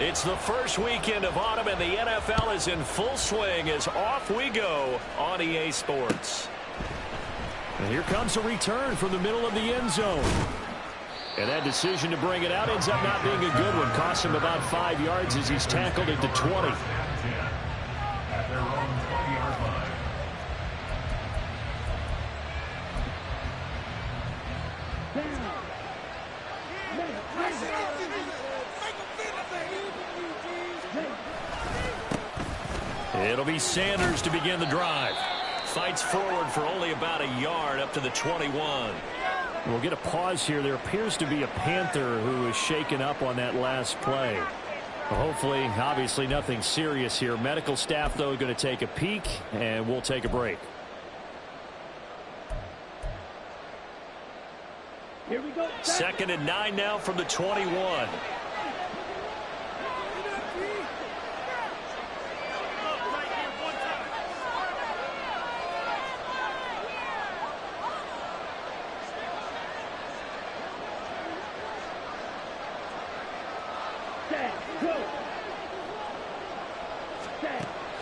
It's the first weekend of autumn, and the NFL is in full swing as off we go on EA Sports. And here comes a return from the middle of the end zone. And that decision to bring it out ends up not being a good one. Costs him about 5 yards as he's tackled at the 20. It'll be Sanders to begin the drive. Fights forward for only about a yard up to the 21. We'll get a pause here. There appears to be a Panther who is shaken up on that last play. Well, hopefully, obviously nothing serious here. Medical staff, though, going to take a peek, and we'll take a break. Here we go. 2nd and 9 now from the 21.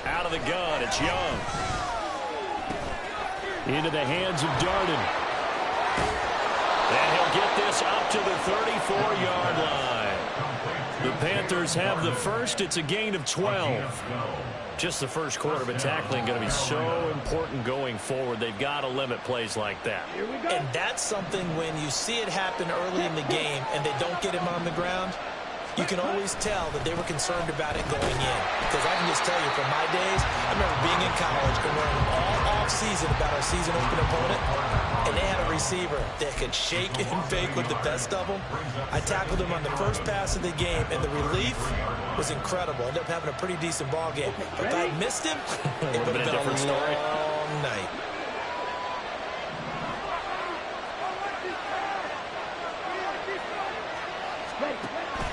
Out of the gun, it's Young. Into the hands of Darden. And he'll get this up to the 34-yard line. The Panthers have the first. It's a gain of 12. Just the first quarter, but tackling going to be so important going forward. They've got to limit plays like that. And that's something when you see it happen early in the game and they don't get him on the ground, you can always tell that they were concerned about it going in. Because I can just tell you from my days, I remember being in college and learning all off-season about our season open opponent, and they had a receiver that could shake and bake with the best of them. I tackled him on the first pass of the game, and the relief was incredible. Ended up having a pretty decent ball game. But if I'd missed him, it would have been a long night.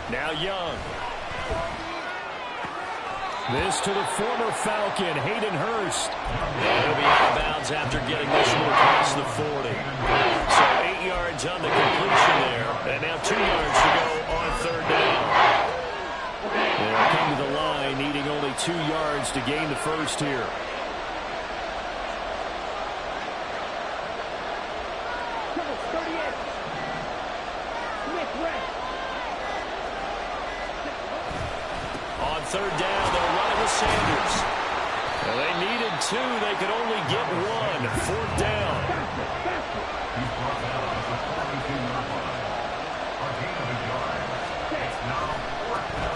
Now Young. This to the former Falcon, Hayden Hurst. He'll be out of bounds after getting this one across the 40. So 8 yards on the completion there. And now 2 yards to go on 3rd down. They'll come to the line, needing only 2 yards to gain the first here. On 3rd down, they'll run it with Sanders. Well, they needed 2. They could only get 1. 4th down.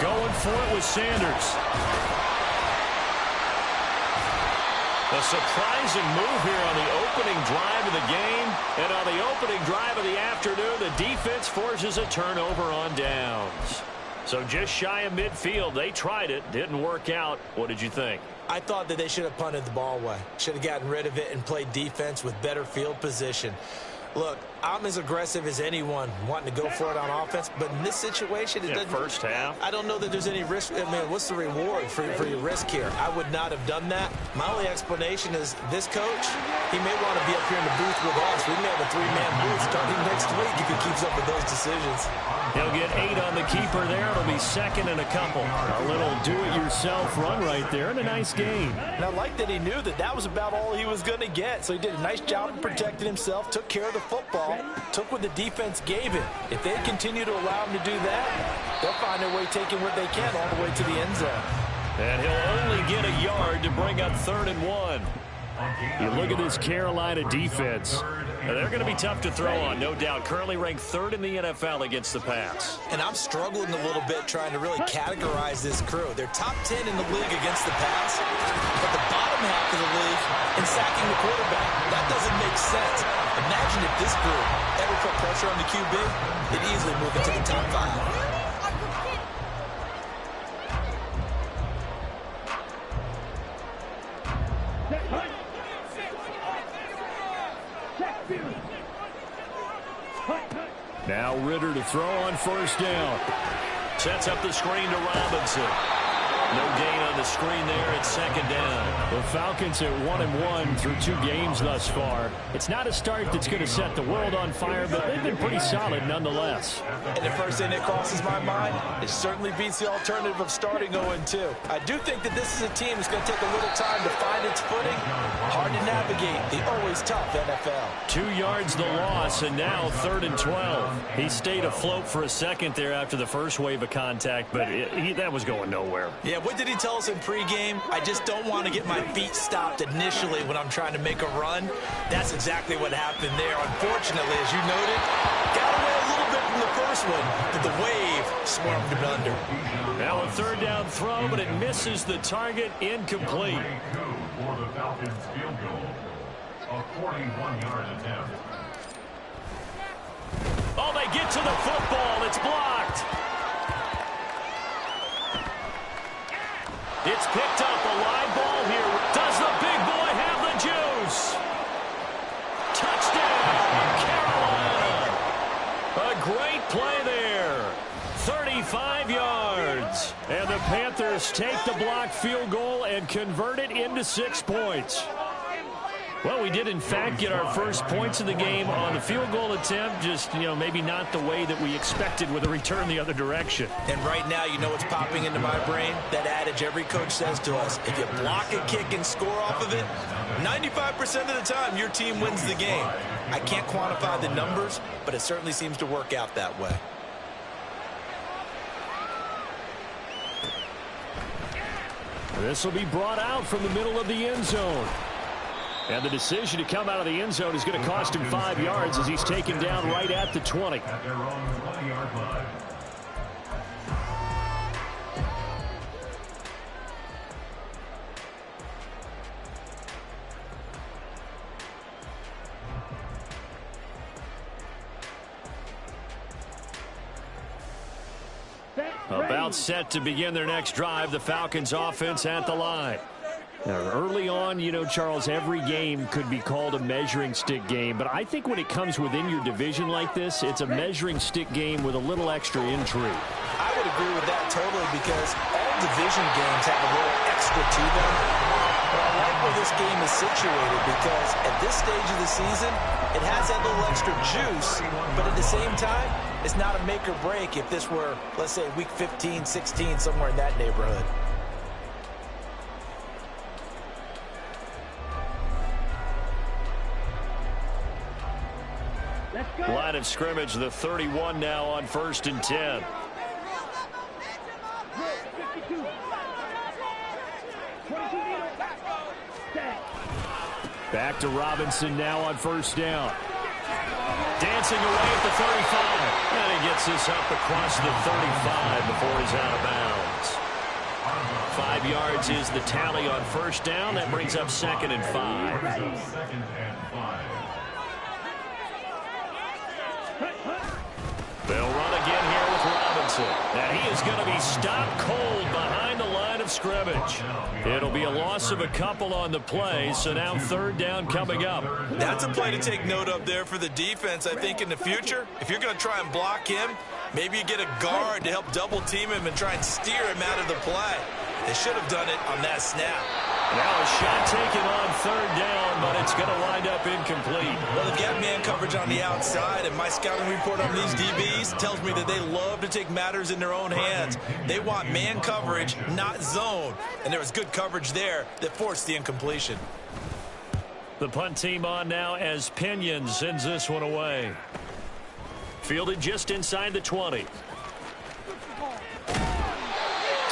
Going for it with Sanders. A surprising move here on the opening drive of the game. And on the opening drive of the afternoon, the defense forces a turnover on downs. So just shy of midfield. They tried it. Didn't work out. What did you think? I thought that they should have punted the ball away. Should have gotten rid of it and played defense with better field position. Look, I'm as aggressive as anyone wanting to go for it on offense, but in this situation, it doesn't. First half. I don't know that there's any risk. I mean, what's the reward for your risk here? I would not have done that. My only explanation is this coach, he may want to be up here in the booth with us. We may have a 3-man booth starting next week if he keeps up with those decisions. He'll get 8 on the keeper there. It'll be 2nd and a couple. A little do-it-yourself run right there and a nice game. And I like that he knew that that was about all he was going to get. So he did a nice job of protecting himself, took care of the football, took what the defense gave him. If they continue to allow him to do that, they'll find their way taking what they can all the way to the end zone. And he'll only get a yard to bring up 3rd and 1. You look at this Carolina defense. Now, they're going to be tough to throw on, no doubt. Currently ranked 3rd in the NFL against the pass. And I'm struggling a little bit trying to really categorize this crew. They're top 10 in the league against the pass, but the bottom half of the league in sacking the quarterback. That doesn't make sense. Imagine if this group ever put pressure on the QB, they'd easily move into the top 5. Now Ritter to throw on 1st down. Sets up the screen to Robinson. No gain on the screen there. It's second down. The Falcons at 1-1 through 2 games thus far. It's not a start that's going to set the world on fire, but they've been pretty solid nonetheless. And the first thing that crosses my mind, it certainly beats the alternative of starting 0-2. I do think that this is a team that's going to take a little time to find its footing. Hard to navigate the always tough NFL. 2 yards the loss, and now 3rd and 12. He stayed afloat for a second there after the first wave of contact, but that was going nowhere. Yeah, what did he tell us in pregame? I just don't want to get my feet stopped initially when I'm trying to make a run. That's exactly what happened there. Unfortunately, as you noted, got away a little bit from the first one, but the wave swarmed him under. Now a 3rd down throw, but it misses the target. Incomplete. For the Falcons field goal, a 41-yard attempt. Oh, they get to the football. It's blocked. It's picked up. A live ball here. Does the big boy have the juice? Touchdown, Carolina. A great play there. 35 yards. And the Panthers take the blocked field goal and convert it into 6 points. Well, we did, in fact, get our first points of the game on the field goal attempt. Just, maybe not the way that we expected with a return the other direction. And right now, you know what's popping into my brain? That adage every coach says to us, if you block a kick and score off of it, 95% of the time, your team wins the game. I can't quantify the numbers, but it certainly seems to work out that way. This will be brought out from the middle of the end zone. And the decision to come out of the end zone is going to cost him 5 yards as he's taken down right at the 20. At their own 20-yard line. About set to begin their next drive, the Falcons offense at the line. Now, early on, Charles, every game could be called a measuring stick game, but I think when it comes within your division like this, it's a measuring stick game with a little extra intrigue. I would agree with that totally because all division games have a little extra to them. But I like where this game is situated because at this stage of the season, it has that little extra juice, but at the same time, it's not a make or break if this were, let's say, week 15, 16, somewhere in that neighborhood. Line of scrimmage, the 31 now on 1st and 10. Back to Robinson now on 1st down. Dancing away at the 35. And he gets this up across the 35 before he's out of bounds. 5 yards is the tally on 1st down. That brings up 2nd and 5. They'll run again here with Robinson. And he is going to be stopped cold behind the line of scrimmage. It'll be a loss of a couple on the play, so now 3rd down coming up. That's a play to take note of there for the defense, I think, in the future. If you're going to try and block him, maybe you get a guard to help double team him and try and steer him out of the play. They should have done it on that snap. Now a shot taken on 3rd down, but it's going to wind up incomplete. Well, they've got man coverage on the outside, and my scouting report on these DBs tells me that they love to take matters in their own hands. They want man coverage, not zone. And there was good coverage there that forced the incompletion. The punt team on now as Pinion sends this one away. Fielded just inside the 20.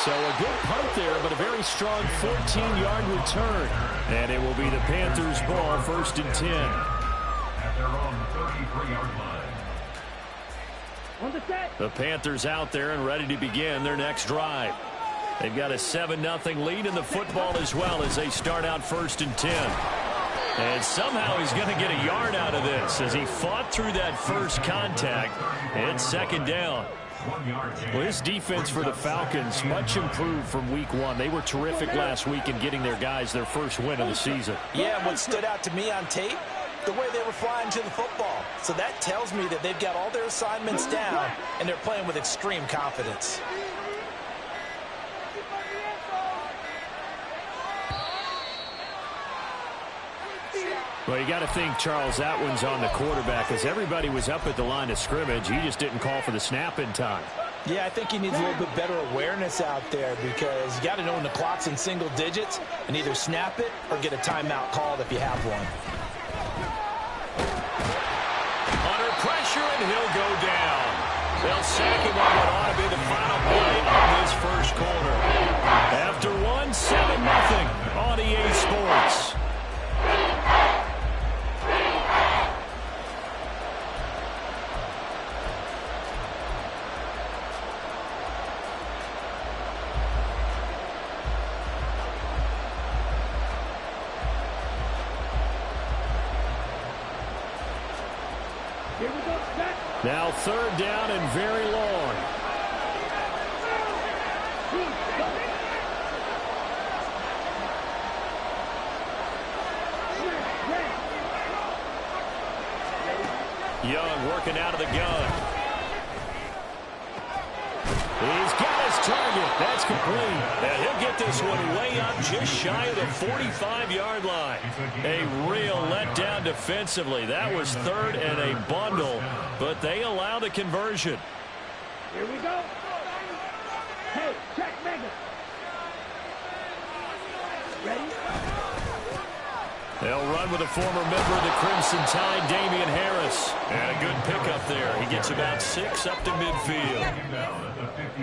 So a good punt there, but a very strong 14-yard return. And it will be the Panthers' ball, 1st and 10. At their own 33-yard line. The Panthers out there and ready to begin their next drive. They've got a 7-0 lead in the football as well as they start out 1st and 10. And somehow he's going to get a yard out of this as he fought through that first contact. And 2nd down. Well, this defense for the Falcons much improved from week 1. They were terrific last week in getting their guys their first win of the season. Yeah, what stood out to me on tape, the way they were flying to the football. So that tells me that they've got all their assignments down, and they're playing with extreme confidence. Well, you got to think, Charles, that one's on the quarterback as everybody was up at the line of scrimmage. He just didn't call for the snap in time. Yeah, I think he needs a little bit better awareness out there because you got to know when the clock's in single digits and either snap it or get a timeout called if you have one. Under pressure, and he'll go down. They'll sack him on what ought to be the final play of this first quarter. After one, 7-0 on EA Sports. Now 3rd down and very long. Young working out of the gun. He's got his target. That's complete. And he'll get this one way up just shy of the 45-yard line. A real letdown defensively. That was 3rd and a bundle, but they allow the conversion. Here we go. Hey, check Mega. Ready? They'll run with a former member of the Crimson Tide, Damian Harris. And a good pickup there. He gets about 6 up to midfield.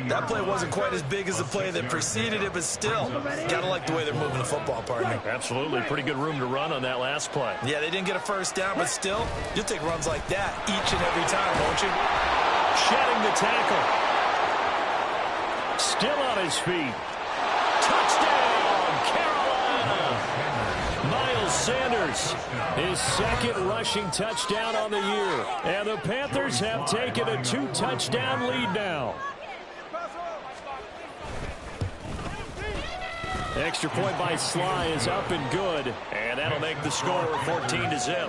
That play wasn't quite as big as the play that preceded it, but still, got to like the way they're moving the football, partner. Absolutely. Pretty good room to run on that last play. Yeah, they didn't get a first down, but still, you'll take runs like that each and every time, won't you? Shedding the tackle. Still on his feet. Touchdown, Carolina. Miles Sanders, his 2nd rushing touchdown on the year. And the Panthers have taken a 2-touchdown lead now. Extra point by Sly is up and good. And that'll make the score 14-0.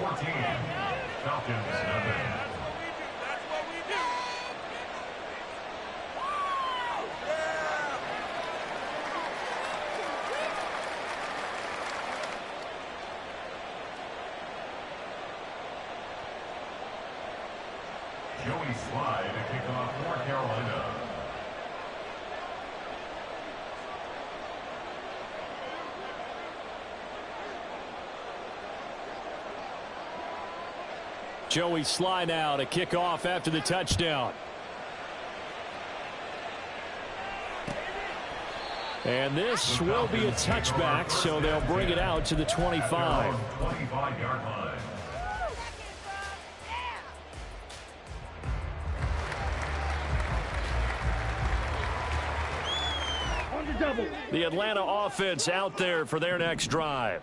Joey Sly to kick off for Carolina. Joey Sly now to kick off after the touchdown. And this will be a touchback, so they'll bring it out to the 25. 25-yard line. The Atlanta offense out there for their next drive.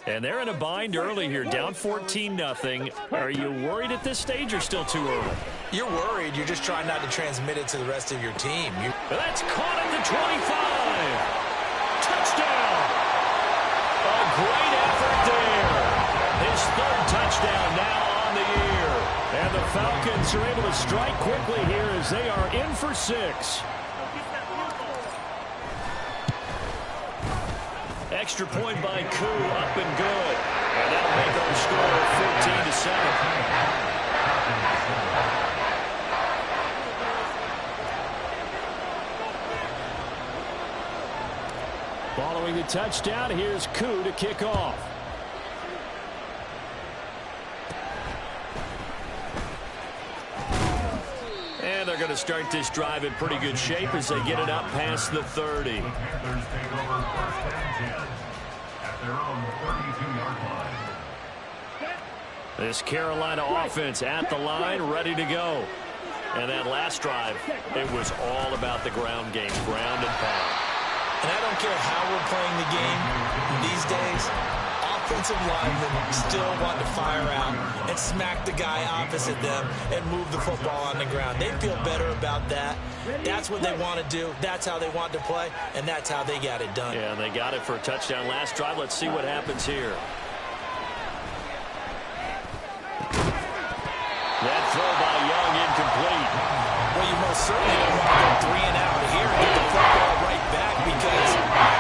And they're in a bind early here, down 14-0. Are you worried at this stage or still too early? You're worried. You're just trying not to transmit it to the rest of your team. That's caught at the 25. Touchdown. A great effort there. His 3rd touchdown now on the year. And the Falcons are able to strike quickly here as they are in for 6. Extra point by Koo, up and good. And that'll make our score 14-7. Following the touchdown, here's Koo to kick off. And they're going to start this drive in pretty good shape as they get it up past the 30. The Panthers take over 1st and 10 at their own 32-yard line. This Carolina offense at the line, ready to go. And that last drive, it was all about the ground game, ground and pound. And I don't care how we're playing the game these days, offensive linemen still want to fire out and smack the guy opposite them and move the football on the ground. They feel better about that. That's what they want to do. That's how they want to play, and that's how they got it done. Yeah, they got it for a touchdown last drive. Let's see what happens here. That throw by Young incomplete. Well, you most certainly don't want to go 3 and out here and get the football right back because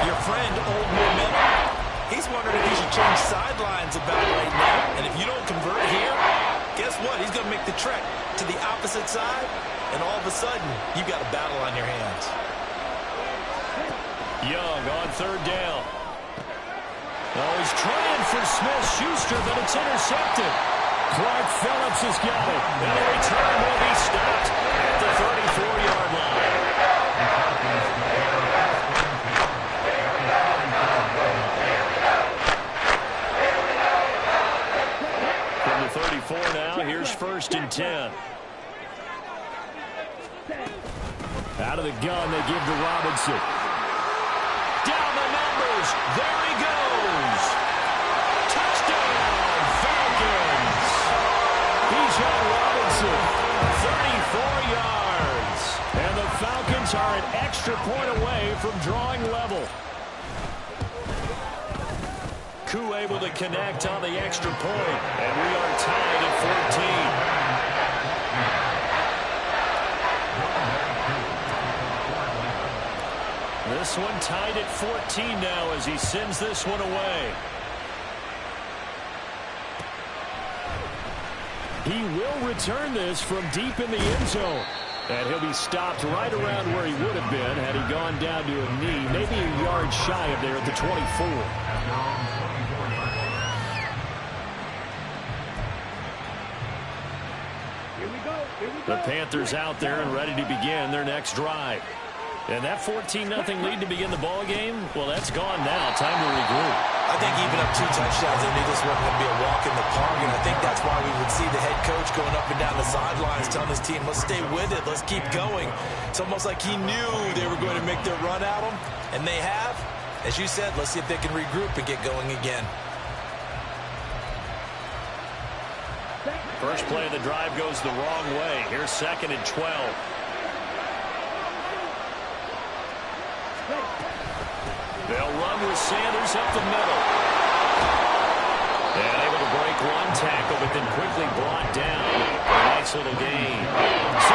your friend, Old Momentum, he's wondering if he should change sidelines about right now. And if you don't convert here, guess what? He's going to make the trek to the opposite side, and all of a sudden, you've got a battle on your hands. Young on third down. Oh, he's trying for Smith-Schuster, but it's intercepted. Clark Phillips has got it. And the return will be stopped at the 34-yard line. From the 34 now, here's 1st and 10. Out of the gun, they give to Robinson. Down the numbers. There he goes. Touchdown, Falcons. Bijan Robinson, 34 yards. And the Falcons are an extra point away from drawing level. Koo able to connect on the extra point. And we are tied at 14. This one tied at 14 now as he sends this one away. He will return this from deep in the end zone. And he'll be stopped right around where he would have been had he gone down to a knee, maybe a yard shy of there at the 24. The Panthers out there and ready to begin their next drive. And that 14-0 lead to begin the ball game, well, that's gone now. Time to regroup. I think even up 2 touchdowns, they knew this wasn't going to be a walk in the park, and I think that's why we would see the head coach going up and down the sidelines telling his team, let's stay with it, let's keep going. It's almost like he knew they were going to make their run at him, and they have. As you said, let's see if they can regroup and get going again. First play of the drive goes the wrong way. Here's 2nd and 12. They'll run with Sanders up the middle. And able to break one tackle, but then quickly brought down. A nice little gain.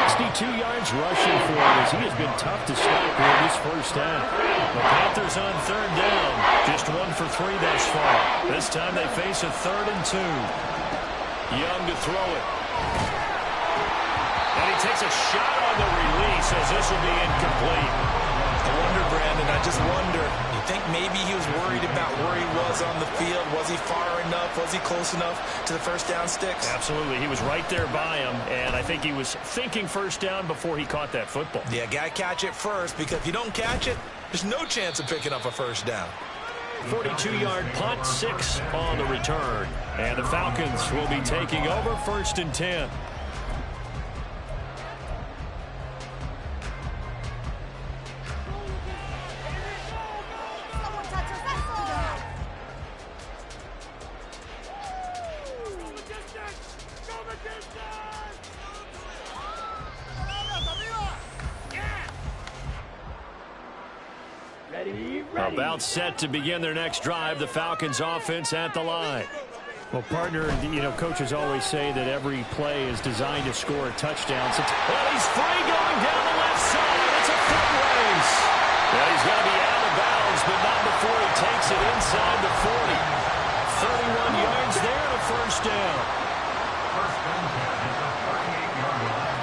62 yards rushing for him as he has been tough to stop in this first half. The Panthers on 3rd down. Just 1 for 3 thus far. This time they face a 3rd and 2. Young to throw it. And he takes a shot on the release as this will be incomplete. I wonder, Brandon, I just wonder, you think maybe he was worried about where he was on the field? Was he far enough? Was he close enough to the first down sticks? Absolutely. He was right there by him, and I think he was thinking first down before he caught that football. Yeah, got to catch it first, because if you don't catch it, there's no chance of picking up a first down. 42-yard punt, 6 on the return. And the Falcons will be taking over 1st and 10. About set to begin their next drive. The Falcons offense at the line. Well, partner, coaches always say that every play is designed to score a touchdown. Well, he's free going down the left side. It's a foot race. Well, he's going to be out of bounds, but not before he takes it inside the 40. 31 yards there, a first down. First and 10 at the 38-yard line.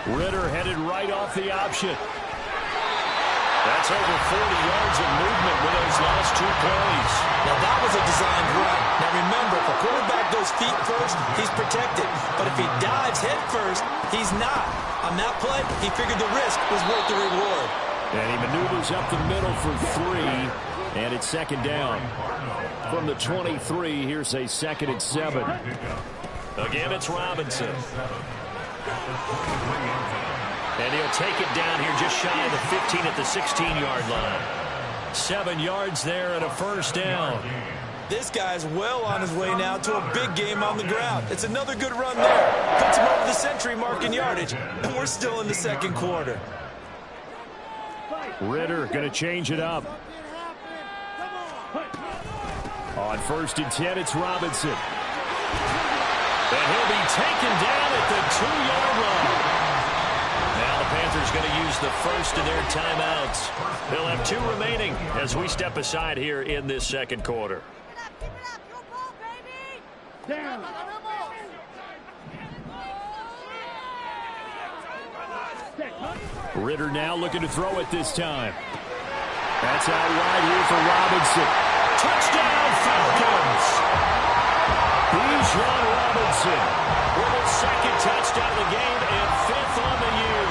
Ridder headed right off the option. That's over 40 yards of movement with those last 2 plays. Now, that was a designed run. Now, remember, if a quarterback goes feet first, he's protected. But if he dives head first, he's not. On that play, he figured the risk was worth the reward. And he maneuvers up the middle for 3, and it's 2nd down. From the 23, here's a 2nd and 7. Again, it's Robinson. And he'll take it down here just shy of the 15 at the 16-yard line. 7 yards there and a first down. This guy's well on his way now to a big game on the ground. It's another good run there. Puts him over the century mark in yardage, and we're still in the 2nd quarter. Ridder going to change it up. On 1st and 10, it's Robinson. And he'll be taken down at the 2-yard line. Now the Panthers Panthers going to use the first of their timeouts. They'll have 2 remaining as we step aside here in this second quarter. Down. Ritter now looking to throw it this time. That's out wide here for Robinson. Touchdown, Falcons! Bijan Robinson with his second touchdown of the game and 5th on the year.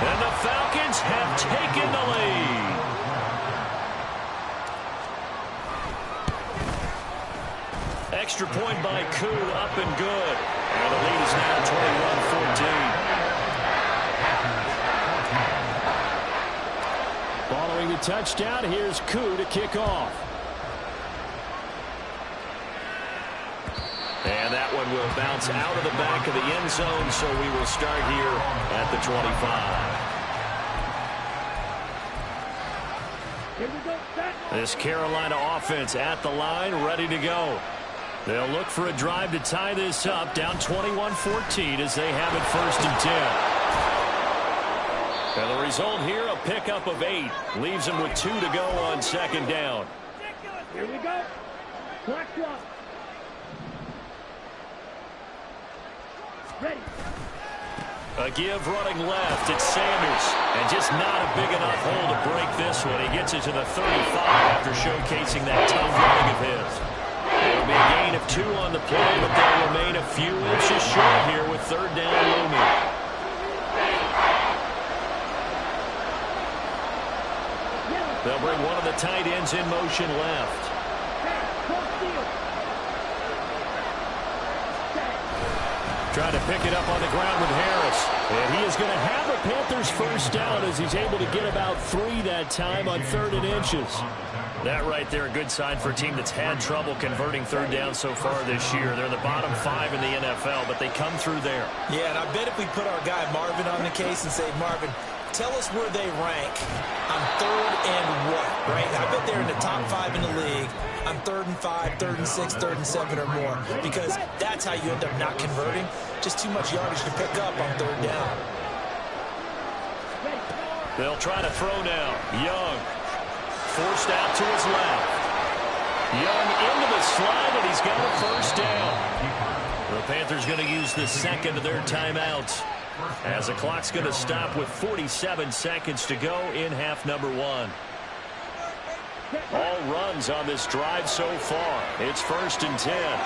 And the Falcons have taken the lead. Extra point by Koo, up and good. And the lead is now 21-14. Following the touchdown, here's Koo to kick off. And that one will bounce out of the back of the end zone, so we will start here at the 25. Here we go. This Carolina offense at the line, ready to go. They'll look for a drive to tie this up, down 21-14 as they have it 1st and 10. And the result here, a pickup of 8. Leaves them with 2 to go on 2nd down. Here we go. Clock. Ready. A give running left. It's Sanders. And just not a big enough hole to break this one. He gets it to the 35 after showcasing that tough running of his. It'll be a gain of 2 on the play, but they'll remain a few inches short here with 3rd down looming. They'll bring one of the tight ends in motion left. Trying to pick it up on the ground with Harris. And he is going to have the Panthers 1st down as he's able to get about 3 that time on 3rd and inches. That right there, a good sign for a team that's had trouble converting 3rd down so far this year. They're the bottom 5 in the NFL, but they come through there. Yeah, and I bet if we put our guy Marvin on the case and say, Marvin, tell us where they rank on 3rd and what, right? I bet they're in the top 5 in the league on 3rd and 5, 3rd and 6, 3rd and 7 or more, because that's how you end up not converting. Just too much yardage to pick up on 3rd down. They'll try to throw now. Young forced out to his left. Young into the slide, and he's got a 1st down. The Panthers going to use the 2nd of their timeouts, as the clock's going to stop with 47 seconds to go in half number 1. All runs on this drive so far. It's 1st and 10.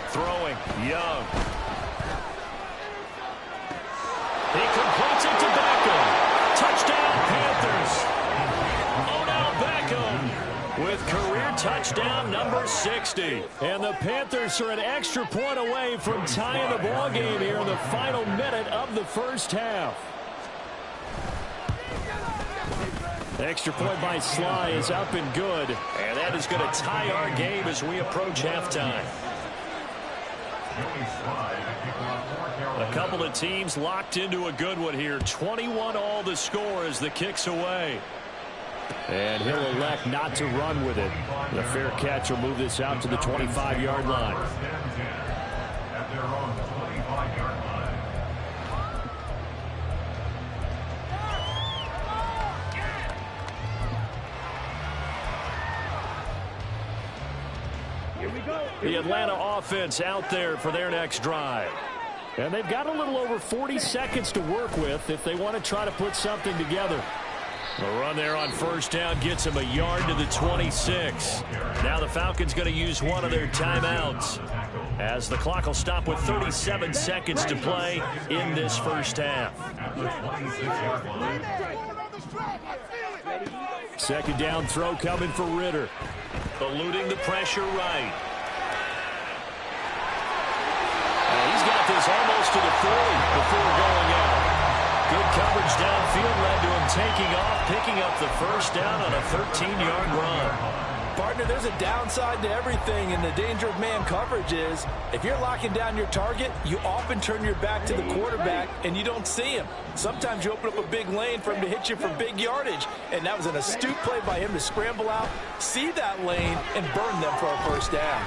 Throwing, Young. He completes it to Beckham. Touchdown, Panthers. Odell Beckham with career touchdown number 60. And the Panthers are an extra point away from tying the ball game here in the final minute of the 1st half. Extra point by Sly is up and good. And that is going to tie our game as we approach halftime. A couple of teams locked into a good one here. 21-all the score as the kick's away. And he'll elect not to run with it. The fair catch will move this out to the 25-yard line. At their own 25-yard line. Here we go. The Atlanta offense out there for their next drive. And they've got a little over 40 seconds to work with if they want to try to put something together. The run there on 1st down gets him a yard to the 26. Now the Falcons going to use one of their timeouts, as the clock will stop with 37 seconds to play in this 1st half. 2nd down throw coming for Ritter. Eluding the pressure right. He's got this almost to the 40 before going out. Good coverage downfield led to him taking off, picking up the 1st down on a 13-yard run. Partner, there's a downside to everything, and the danger of man coverage is if you're locking down your target, you often turn your back to the quarterback and you don't see him. Sometimes you open up a big lane for him to hit you for big yardage, and that was an astute play by him to scramble out, see that lane, and burn them for a first down.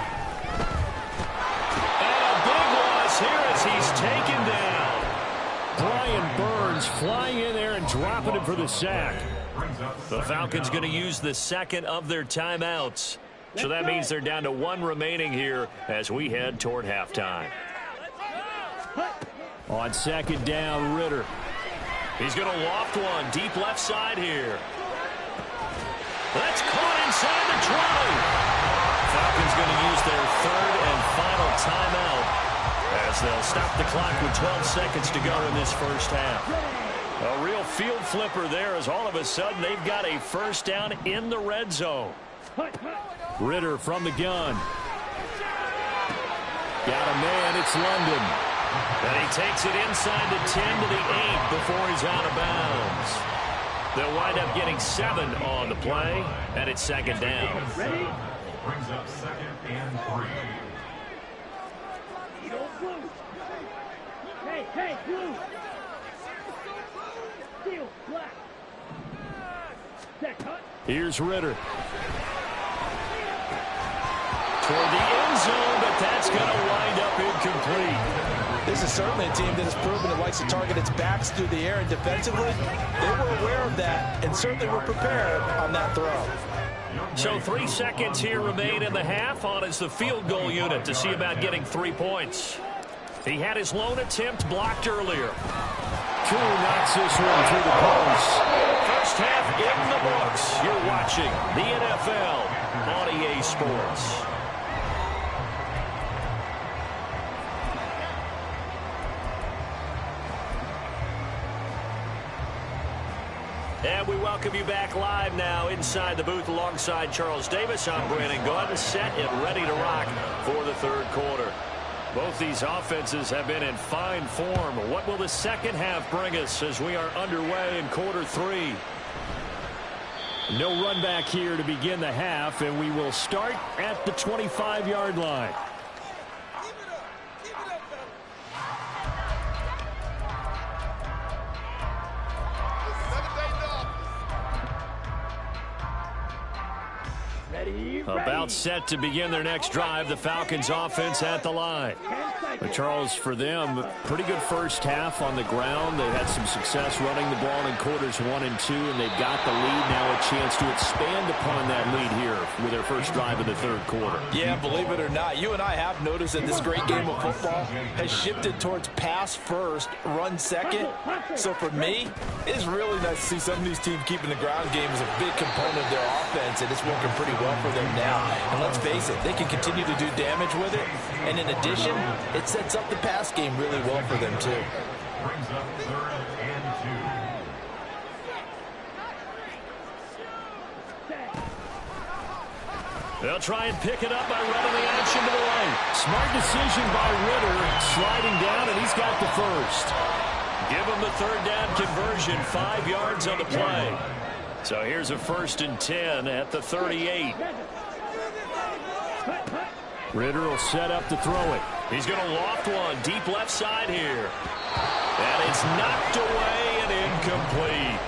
And a big loss here as he's taken down. Brian Burns flying in there and dropping him for the sack. The Falcons going to use the second of their timeouts. So that means they're down to one remaining here as we head toward halftime. On second down, Ridder. He's going to loft one deep left side here. That's caught inside the 20. Falcons going to use their third and final timeout as they'll stop the clock with 12 seconds to go in this first half. A real field flipper there as all of a sudden they've got a first down in the red zone. Ridder from the gun. Got a man, it's London. And he takes it inside the 10 to the 8 before he's out of bounds. They'll wind up getting 7 on the play, and it's second down. Brings up second and 3. Hey, blue. Steel, black. Set, cut. Here's Ridder. Toward the end zone, but that's going to wind up incomplete. This is certainly a team that has proven it likes to target its backs through the air, and defensively, they were aware of that and certainly were prepared on that throw. So 3 seconds here remain in the half on as the field goal unit to see about getting 3 points. He had his lone attempt blocked earlier. True knocks this one through the post. First half in the books. You're watching the NFL on EA Sports. And we welcome you back live now inside the booth alongside Charles Davis. I'm Brandon Gaudin, set and ready to rock for the third quarter. Both these offenses have been in fine form. What will the second half bring us as we are underway in quarter 3? No run back here to begin the half, and we will start at the 25-yard line. About set to begin their next drive, the Falcons offense at the line. But Charles, for them, pretty good first half on the ground. They had some success running the ball in quarters 1 and 2, and they've got the lead now, a chance to expand upon that lead here with their first drive of the third quarter. Yeah, believe it or not, you and I have noticed that this great game of football has shifted towards pass first, run second. So for me, it's really nice to see some of these teams keeping the ground game as a big component of their offense, and it's working pretty well for them now. And let's face it, they can continue to do damage with it. And in addition, it sets up the pass game really well for them too. Brings up third and 2. They'll try and pick it up by running the action to the right. Smart decision by Ridder, sliding down, and he's got the first. Give him the third down conversion, 5 yards on the play. So here's a 1st and 10 at the 38. Ridder will set up to throw it. He's going to loft one deep left side here. And it's knocked away and incomplete.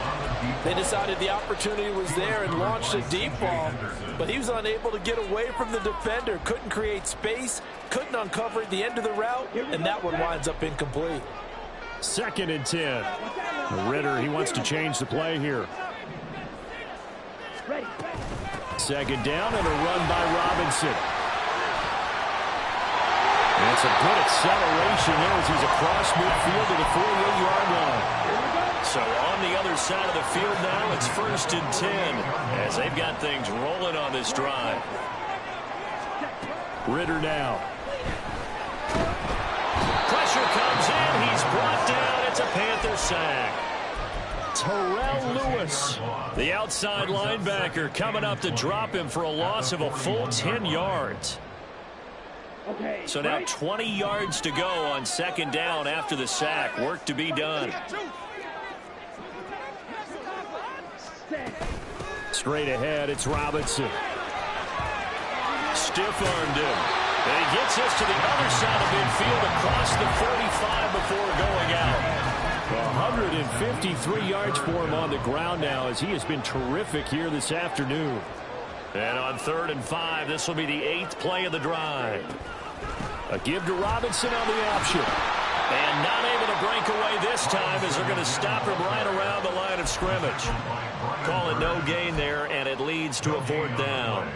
They decided the opportunity was there and launched a deep ball, but he was unable to get away from the defender, couldn't create space, couldn't uncover at the end of the route, and that one winds up incomplete. 2nd and 10. Ridder, he wants to change the play here. 2nd down and a run by Robinson. And it's a good acceleration there as he's across midfield to the 48-yard line. So on the other side of the field now, it's 1st and 10 as they've got things rolling on this drive. Ridder now. Pressure comes in. He's brought down. It's a Panther sack. Terrell Lewis, the outside linebacker, coming up to drop him for a loss of a full 10 yards. So now 20 yards to go on 2nd down after the sack. Work to be done. Straight ahead, it's Robinson. stiff-armed him. And he gets us to the other side of midfield across the 45 before going out. 153 yards for him on the ground now as he has been terrific here this afternoon. And on 3rd and 5, this will be the 8th play of the drive. A give to Robinson on the option. And not able to break away this time as they're going to stop him right around the line of scrimmage. Call it no gain there, and it leads to a 4th down.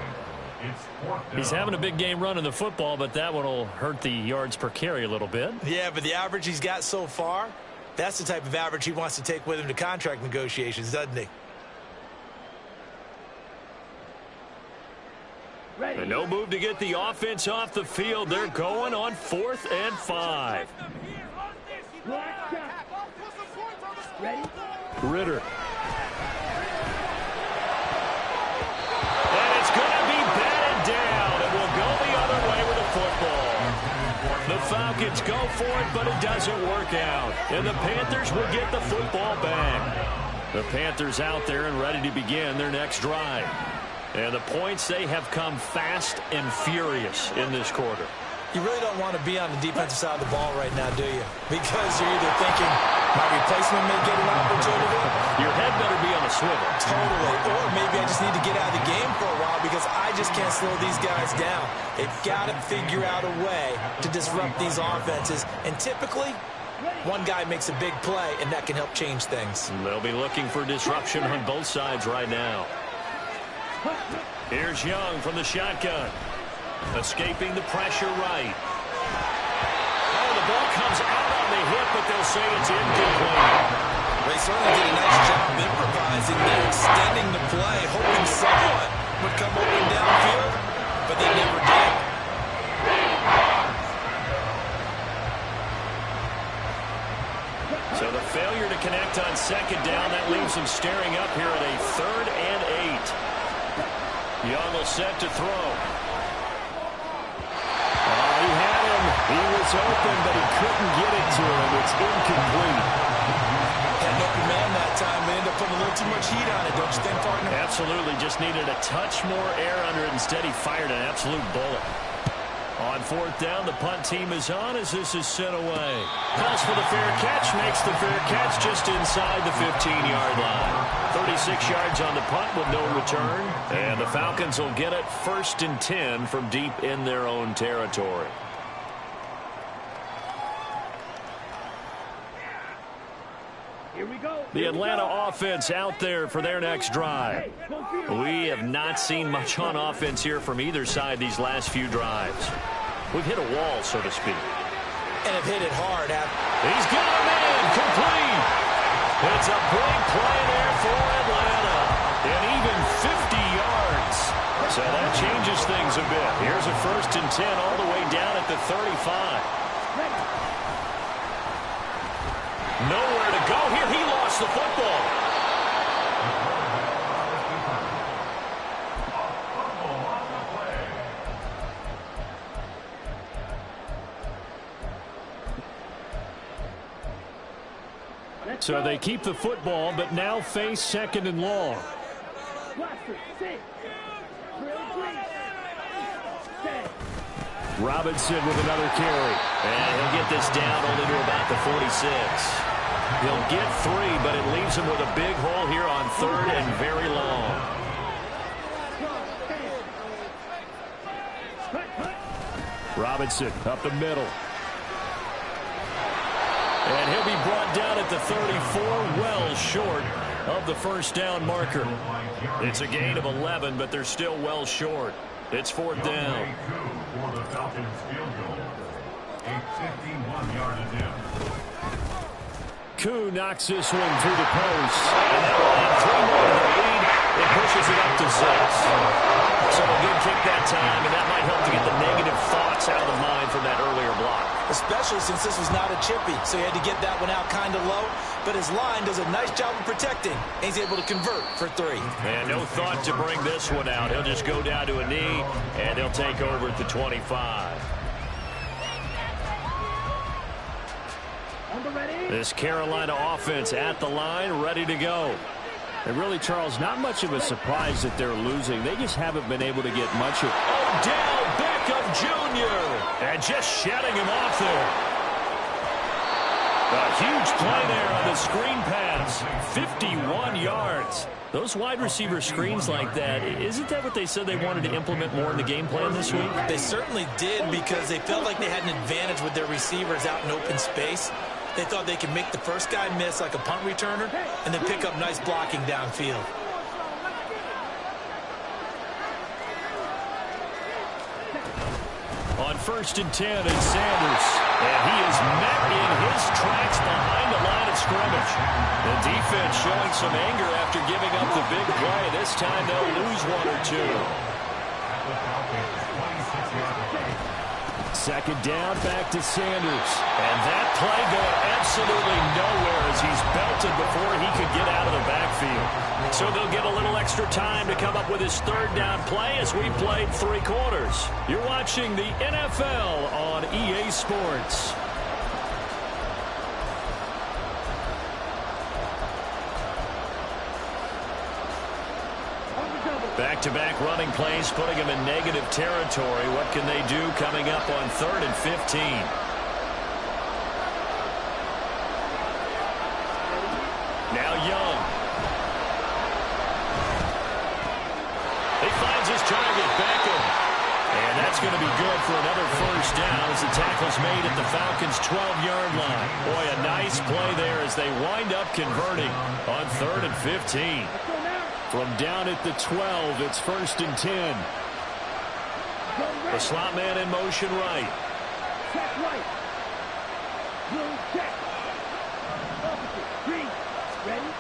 He's having a big game running the football, but that one will hurt the yards per carry a little bit. Yeah, but the average he's got so far, that's the type of average he wants to take with him to contract negotiations, doesn't he? And no move to get the offense off the field. They're going on 4th and 5. Ritter. And it's going to be batted down, and we'll go the other way with the football. The Falcons go for it, but it doesn't work out. And the Panthers will get the football back. The Panthers out there and ready to begin their next drive. And the points, they have come fast and furious in this quarter. You really don't want to be on the defensive side of the ball right now, do you? Because you're either thinking, my replacement may get an opportunity. Your head better be on a swivel. Totally. Or maybe I just need to get out of the game for a while because I just can't slow these guys down. They've got to figure out a way to disrupt these offenses. And typically, one guy makes a big play, and that can help change things. They'll be looking for disruption on both sides right now. Here's Young from the shotgun. Escaping the pressure right. Oh, the ball comes out on the hip, but they'll say it's incomplete. They certainly did a nice job improvising there, extending the play, hoping someone would come open downfield, but they never did. So the failure to connect on 2nd down, that leaves them staring up here at a 3rd and 8. Young will set to throw. He had him. He was open, but he couldn't get it to him. It's incomplete. Had an open man that time. They ended up putting a little too much heat on it, don't you think, partner? Absolutely. Just needed a touch more air under it. Instead, he fired an absolute bullet. On 4th down, the punt team is on as this is sent away. Calls for the fair catch, makes the fair catch just inside the 15-yard line. 36 yards on the punt with no return. And the Falcons will get it 1st and 10 from deep in their own territory. Here we go. The Atlanta offense out there for their next drive. We have not seen much on offense here from either side these last few drives. We've hit a wall, so to speak. And have hit it hard. He's got a man complete. It's a big play there for Atlanta. And even 50 yards. So that changes things a bit. Here's a 1st and 10 all the way down at the 35. Nowhere to go here. He lost the football. So they keep the football, but now face 2nd and long. Robinson with another carry. And he'll get this down only to about the 46. He'll get 3, but it leaves him with a big hole here on 3rd and very long. Robinson up the middle. And he'll be brought down at the 34, well short of the 1st down marker. It's a gain of 11, but they're still well short. It's 4th down. For the Falcons field goal. A 51-yard attempt. Koo knocks this one through the post. And that will add 3 more to the lead. It pushes it up to 6. So a good kick that time, and that might help to get the negative thoughts out of the mind from that earlier block. Especially since this was not a chippy, so he had to get that one out kind of low. But his line does a nice job of protecting, and he's able to convert for 3. And no thought to bring this one out. He'll just go down to a knee, and he'll take over at the 25. On the ready. This Carolina offense at the line, ready to go. And really, Charles, not much of a surprise that they're losing. They just haven't been able to get much of... Odell Beckham Jr. And just shutting him off there. A huge play there on the screen pass. 51 yards. Those wide receiver screens like that, isn't that what they said they wanted to implement more in the game plan this week? They certainly did because they felt like they had an advantage with their receivers out in open space. They thought they could make the first guy miss like a punt returner and then pick up nice blocking downfield. On 1st and 10, it's Sanders. And he is met in his tracks behind the line of scrimmage. The defense showing some anger after giving up the big play. This time they'll lose one or two. Second down, back to Sanders. And that play going absolutely nowhere as he's belted before he could get out of the backfield. So they'll get a little extra time to come up with his 3rd down play as we played 3 quarters. You're watching the NFL on EA Sports. Back-to-back running plays, putting them in negative territory. What can they do coming up on 3rd and 15? Now Young. He finds his target, Beckham. And that's going to be good for another 1st down as the tackle's made at the Falcons' 12-yard line. Boy, a nice play there as they wind up converting on 3rd and 15. From down at the 12, it's 1st and 10. The slot man in motion right. Check right. Blue check. Opposite. Green. Ready?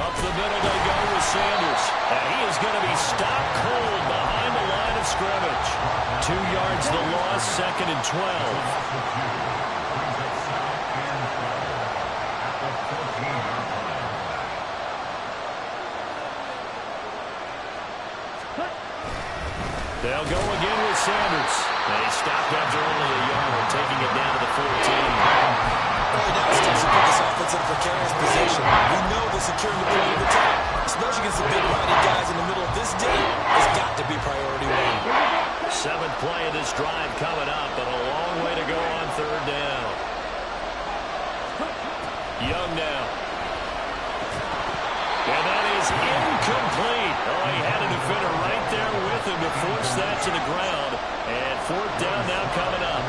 Up the middle they go with Sanders. And he is going to be stopped cold behind the line of scrimmage. 2 yards the loss, 2nd and 12. They'll go again with Sanders. And he stopped after only a yard, taking it down to the 14. Early down steps to put this offense in a precarious position. We know the securing the ball at the top, especially against the big body guys in the middle of this deal, has got to be priority 1. 7th play of this drive coming up, but a long way to go on 3rd down. Young now. And that is incomplete. Oh, he had a defender right there with him to force that to the ground. And 4th down now coming up.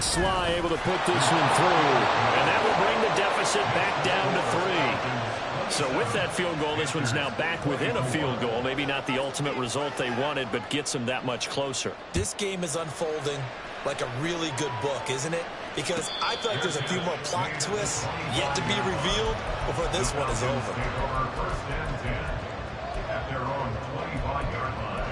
Sly able to put this one through. And that will bring the deficit back down to 3. So with that field goal, this one's now back within a field goal. Maybe not the ultimate result they wanted, but gets them that much closer. This game is unfolding like a really good book, isn't it? Because I feel like there's a few more plot twists yet to be revealed before this one is over. First and 10 at their own 25-yard line.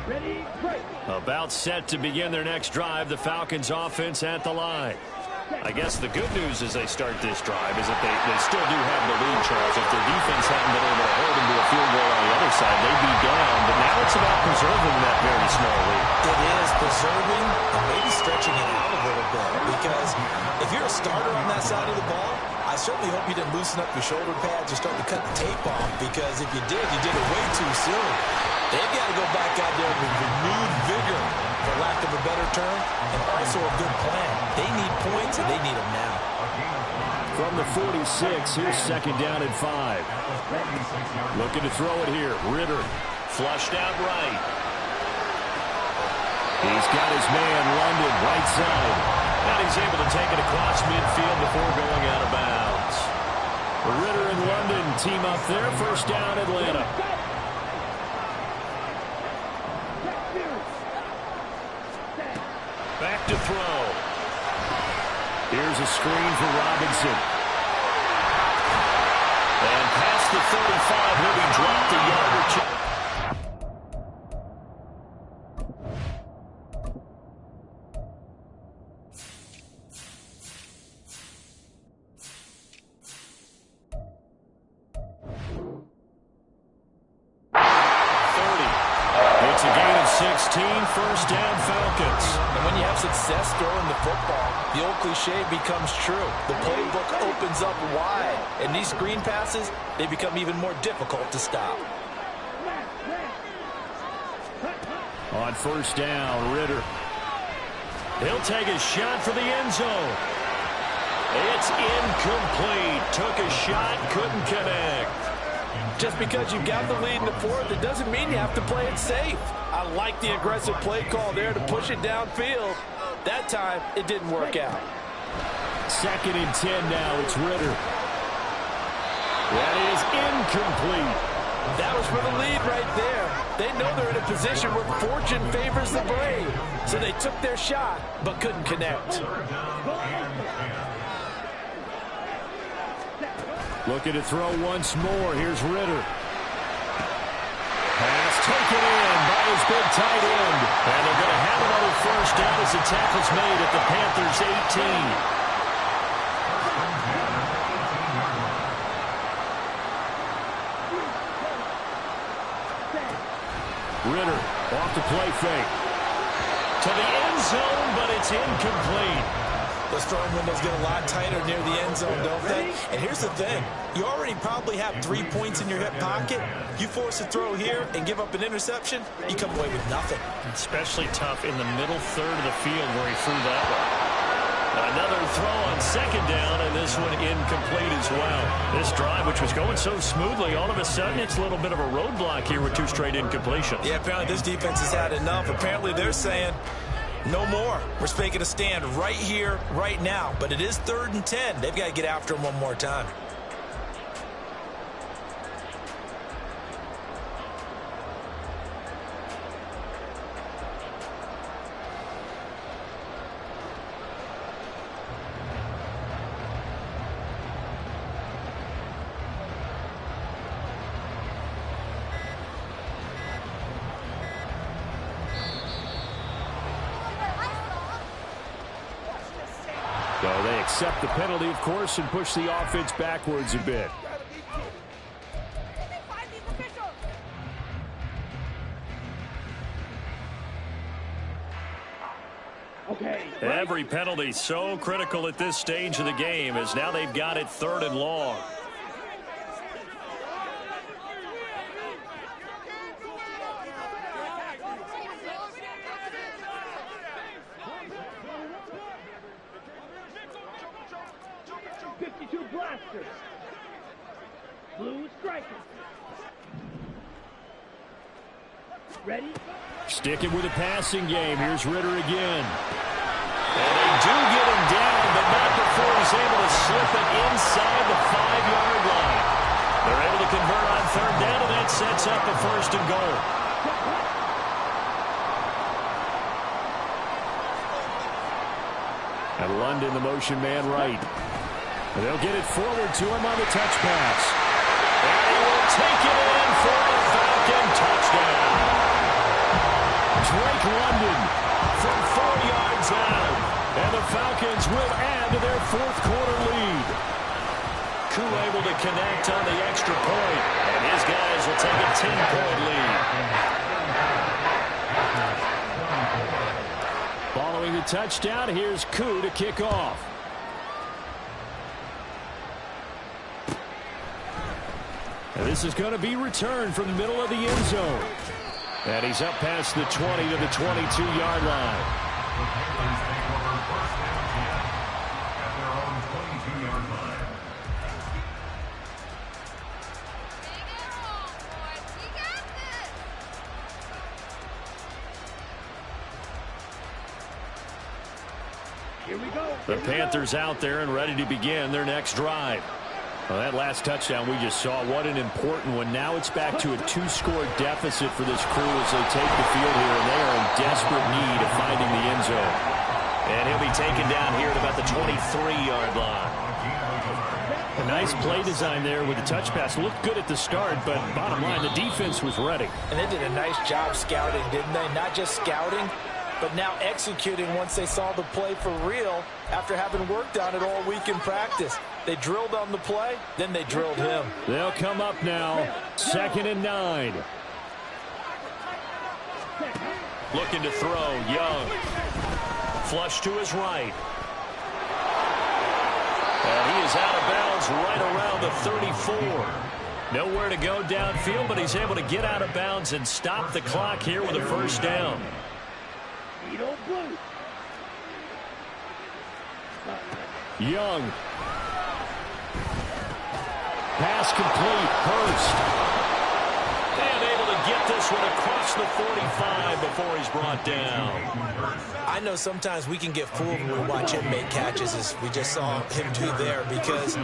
Ready? Break. About set to begin their next drive, the Falcons offense at the line. I guess the good news as they start this drive is that they still do have the lead, Charles. If their defense hadn't been able to hold them to a field goal on the other side, they'd be down. But now it's about preserving that very small lead. It is preserving and maybe stretching it out a little bit. Because if you're a starter on that side of the ball, I certainly hope you didn't loosen up your shoulder pads or start to cut the tape off. Because if you did it way too soon. They've got to go back out there with renewed vigor, for lack of a better term, and also a good plan. They need points, and they need them now. From the 46, here's 2nd down and 5. Looking to throw it here. Ritter. Flushed out right. He's got his man, London, right side. And he's able to take it across midfield before going out of bounds. Ritter and London team up there. 1st down, Atlanta. Back to throw. Here's a screen for Robinson. And past the 35, he'll be dropped a yard or 2. 16, first down Falcons. And when you have success throwing the football, the old cliche becomes true. The playbook opens up wide, and these screen passes, they become even more difficult to stop. On first down, Ritter. He'll take a shot for the end zone. It's incomplete. Took a shot, couldn't connect. Just because you've got the lead in the fourth, it doesn't mean you have to play it safe. I like the aggressive play call there to push it downfield. That time, it didn't work out. 2nd and 10 now. It's Ritter. That is incomplete. That was for the lead right there. They know they're in a position where fortune favors the brave. So they took their shot, but couldn't connect. Looking to throw once more. Here's Ritter. Pass taken in by his big tight end. And they're going to have another first down as the tackle's made at the Panthers' 18. Ritter off the play fake. To the end zone, but it's incomplete. Those throwing windows get a lot tighter near the end zone, don't they? And here's the thing. You already probably have 3 points in your hip pocket. You force a throw here and give up an interception, you come away with nothing. Especially tough in the middle third of the field where he threw that one. Another throw on 2nd down, and this one incomplete as well. This drive, which was going so smoothly, all of a sudden it's a little bit of a roadblock here with 2 straight incompletions. Yeah, apparently this defense has had enough. Apparently they're saying, no more. We're making a stand right here, right now. But it is 3rd and 10. They've got to get after him one more time. So they accept the penalty, of course, and push the offense backwards a bit. Every penalty so critical at this stage of the game, as now they've got it 3rd and long. Blue striker. Ready? Sticking with the passing game. Here's Ritter again. And they do get him down, but not before he's able to slip it inside the 5-yard line. They're able to convert on 3rd down, and that sets up a 1st and goal. And London, the motion man right. And they'll get it forward to him on the touch pass. And he will take it in for a Falcon touchdown. Drake London from 4 yards out. And the Falcons will add to their 4th quarter lead. Koo able to connect on the extra point. And his guys will take a 10-point lead. Following the touchdown, here's Koo to kick off. And this is going to be returned from the middle of the end zone. And he's up past the 20 to the 22-yard line. At their own 22-yard line. Here we go. The Panthers out there and ready to begin their next drive. Well, that last touchdown we just saw, what an important one. Now it's back to a 2-score deficit for this crew as they take the field here, and they are in desperate need of finding the end zone. And he'll be taken down here at about the 23-yard line. A nice play design there with the touch pass. Looked good at the start, but bottom line, the defense was ready. And they did a nice job scouting, didn't they? Not just scouting, but now executing once they saw the play for real after having worked on it all week in practice. They drilled on the play, then they drilled him. They'll come up now, 2nd and 9. Looking to throw, Young. Flush to his right. And he is out of bounds right around the 34. Nowhere to go downfield, but he's able to get out of bounds and stop the clock here with a first down. Young. Pass complete. Hurst. And able to get this one across the 45 before he's brought down. I know sometimes we can get fooled when we watch him make catches, as we just saw him do there, because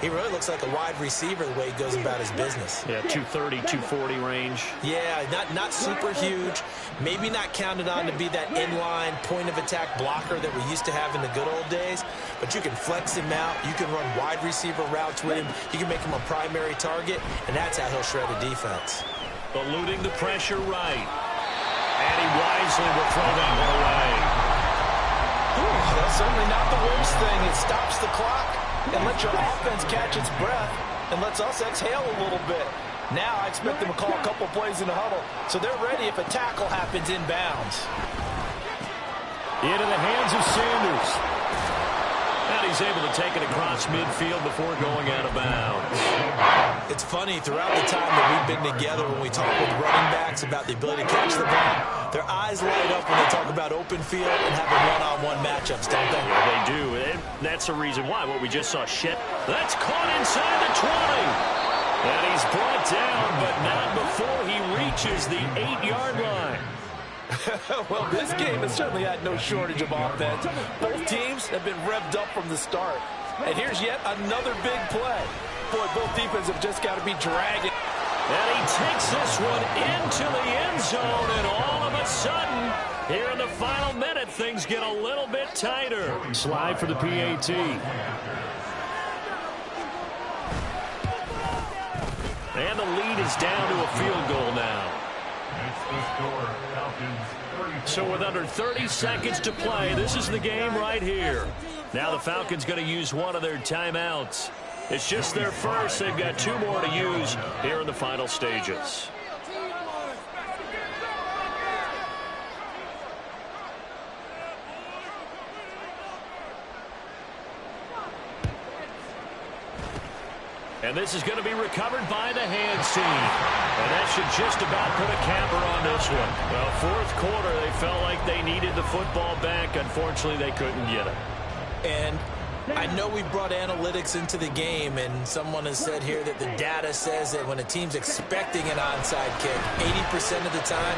he really looks like a wide receiver the way he goes about his business. Yeah, 230, 240 range. Yeah, not super huge. Maybe not counted on to be that inline point-of-attack blocker that we used to have in the good old days, but you can flex him out. You can run wide receiver routes with him. You can make him a primary target, and that's how he'll shred a defense. Eluding the pressure right. And he wisely will throw that one away. That's certainly not the worst thing. It stops the clock and lets your offense catch its breath and lets us exhale a little bit. Now I expect them to call a couple plays in the huddle, so they're ready if a tackle happens inbounds. Into the hands of Sanders. And he's able to take it across midfield before going out of bounds. It's funny, throughout the time that we've been together, when we talk with running backs about the ability to catch the ball, their eyes light up when they talk about open field and having one-on-one matchups, don't they? Yeah, they do. And that's the reason why. What we just saw, that's caught inside the 20. And he's brought down, but not before he reaches the 8-yard line. Well, this game has certainly had no shortage of offense. Both teams have been revved up from the start. And here's yet another big play. Boy, both defenses have just got to be dragging. And he takes this one into the end zone, and all of a sudden, here in the final minute, things get a little bit tighter. Slide for the PAT. And the lead is down to a field goal now. So with under 30 seconds to play, this is the game right here. Now the Falcons going to use one of their timeouts. It's just their first. They've got 2 more to use here in the final stages. And this is going to be recovered by the hands team. And that should just about put a capper on this one. Well, fourth quarter, they felt like they needed the football back. Unfortunately, they couldn't get it. And I know we brought analytics into the game, and someone has said here that the data says that when a team's expecting an onside kick, 80% of the time,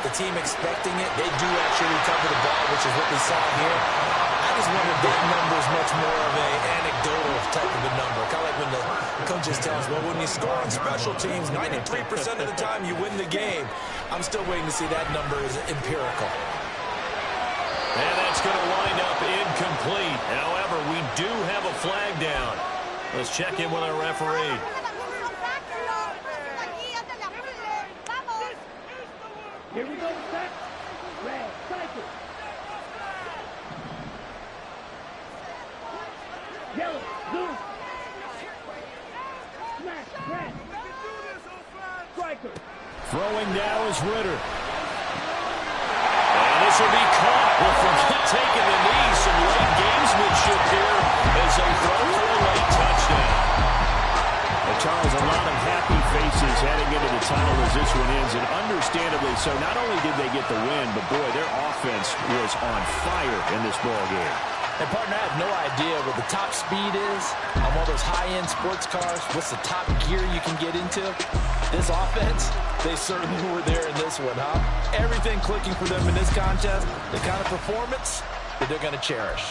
the team expecting it, they do actually recover the ball, which is what we saw here. I just wondered that number is much more of an anecdotal type of a number. Kind of like when the coaches tell us, well, when you score on special teams, 93% of the time you win the game. I'm still waiting to see that number is empirical. And that's going to wind up incomplete. However, we do have a flag down. Let's check in with our referee. Here we go, set. Red, cycle. Yellow, blue. Smash, red. Striker. Throwing now is Ritter. And this will be caught. Well, forget taking the knee. Some late gamesmanship here as they throw for a late touchdown. Well, Charles, a lot of happy faces heading into the tunnel as this one ends, and understandably so. Not only did they get the win, but boy, their offense was on fire in this ball game. And, partner, I have no idea what the top speed is on all those high-end sports cars. What's the top gear you can get into? This offense, they certainly were there in this one, huh? Everything clicking for them in this contest, the kind of performance that they're going to cherish.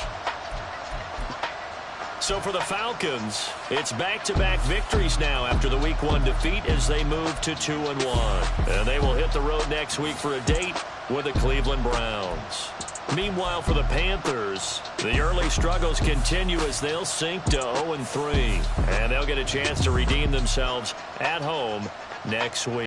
So for the Falcons, it's back-to-back victories now after the Week 1 defeat as they move to 2-1. And they will hit the road next week for a date with the Cleveland Browns. Meanwhile, for the Panthers, the early struggles continue as they'll sink to 0-3. And they'll get a chance to redeem themselves at home next week.